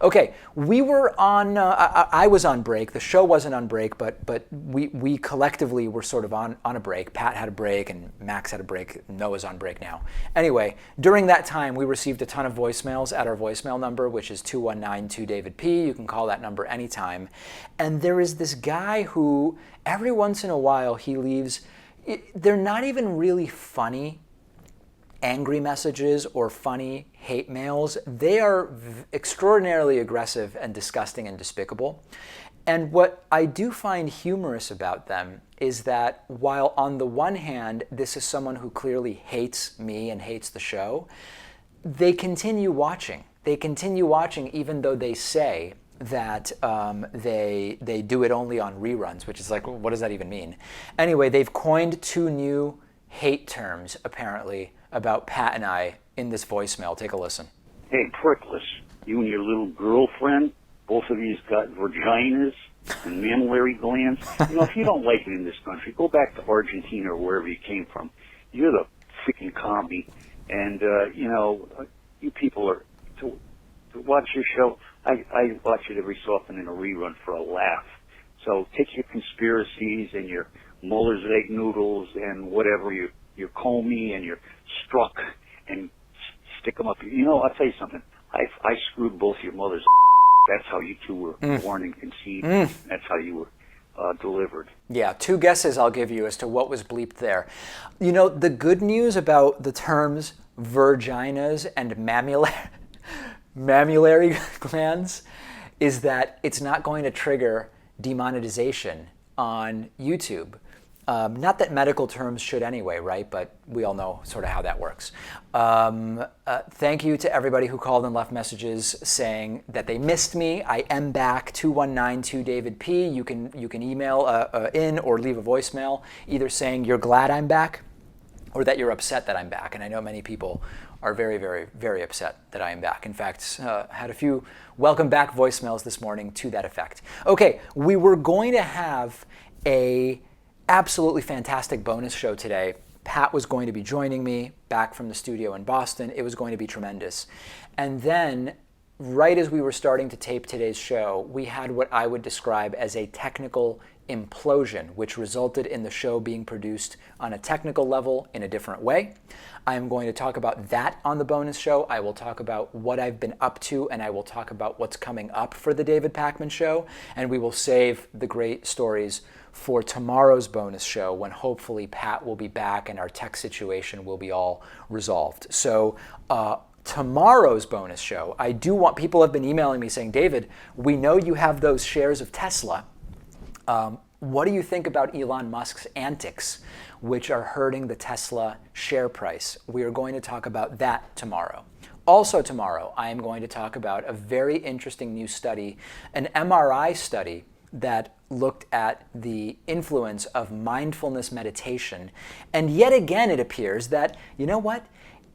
Okay, we were on. I was on break. The show wasn't on break, but we collectively were sort of on a break. Pat had a break, and Max had a break. Noah's on break now. Anyway, during that time, we received a ton of voicemails at our voicemail number, which is 219-2-DAVID-P. You can call that number anytime. And there is this guy who every once in a while he leaves. They're not even really funny angry messages or funny hate mails. They are extraordinarily aggressive and disgusting and despicable. And what I do find humorous about them is that while on the one hand, this is someone who clearly hates me and hates the show, they continue watching. They continue watching even though they say that they do it only on reruns, which is like, well, what does that even mean? Anyway, they've coined 2 new hate terms, apparently, about Pat and I in this voicemail. Take a listen. Hey, prickless, you and your little girlfriend, both of you's got Verginas and Mammulary glands. You know, if you don't like it in this country, go back to Argentina or wherever you came from. You're the freaking commie. And, you know, you people are, to watch your show, I watch it every so often in a rerun for a laugh. So take your conspiracies and your Muller's egg noodles and whatever, your Comey and your Struck, and stick them up. You know, I'll tell you something. I screwed both your mothers. That's how you two were born and conceived. That's how you were delivered. Yeah, 2 guesses I'll give you as to what was bleeped there. You know, the good news about the terms Verginas and mammulary glands is that it's not going to trigger demonetization on YouTube. Not that medical terms should anyway, right? But we all know sort of how that works. Thank you to everybody who called and left messages saying that they missed me. I am back, 219-2-DAVID-P. You can email in or leave a voicemail either saying you're glad I'm back or that you're upset that I'm back. And I know many people are very, very, very upset that I am back. In fact, had a few welcome back voicemails this morning to that effect. Okay, we were going to have a absolutely fantastic bonus show today. Pat was going to be joining me back from the studio in Boston. It was going to be tremendous. And then, right as we were starting to tape today's show, we had what I would describe as a technical implosion, which resulted in the show being produced on a technical level in a different way. I am going to talk about that on the bonus show. I will talk about what I've been up to, and I will talk about what's coming up for the David Pakman Show, and we will save the great stories for tomorrow's bonus show when hopefully Pat will be back and our tech situation will be all resolved. So tomorrow's bonus show, I do want, people have been emailing me saying, David, we know you have those shares of Tesla. What do you think about Elon Musk's antics, which are hurting the Tesla share price? We are going to talk about that tomorrow. Also tomorrow, I am going to talk about a very interesting new study, an MRI study that looked at the influence of mindfulness meditation. And yet again, it appears that, you know what?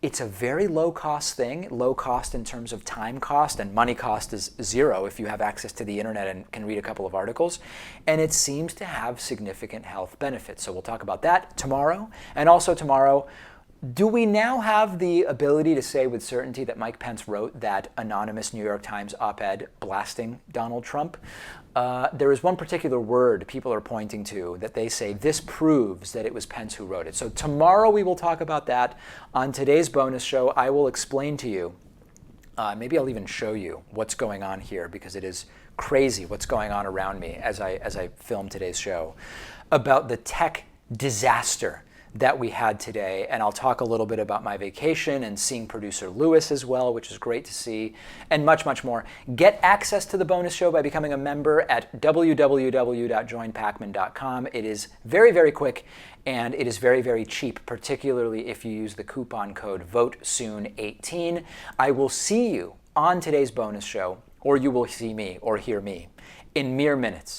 It's a very low-cost thing, low cost in terms of time cost, and money cost is 0 if you have access to the internet and can read a couple of articles. And it seems to have significant health benefits. So we'll talk about that tomorrow. And also tomorrow, do we now have the ability to say with certainty that Mike Pence wrote that anonymous New York Times op-ed blasting Donald Trump? There is one particular word people are pointing to that they say this proves that it was Pence who wrote it. So tomorrow we will talk about that. On today's bonus show, I will explain to you, maybe I'll even show you what's going on here, because it is crazy what's going on around me as I film today's show, about the tech disaster that we had today. And I'll talk a little bit about my vacation and seeing producer Lewis as well, which is great to see, and much, much more. Get access to the bonus show by becoming a member at www.joinpakman.com. It is very, very quick, and it is very, very cheap, particularly if you use the coupon code VOTESOON18. I will see you on today's bonus show, or you will see me or hear me in mere minutes.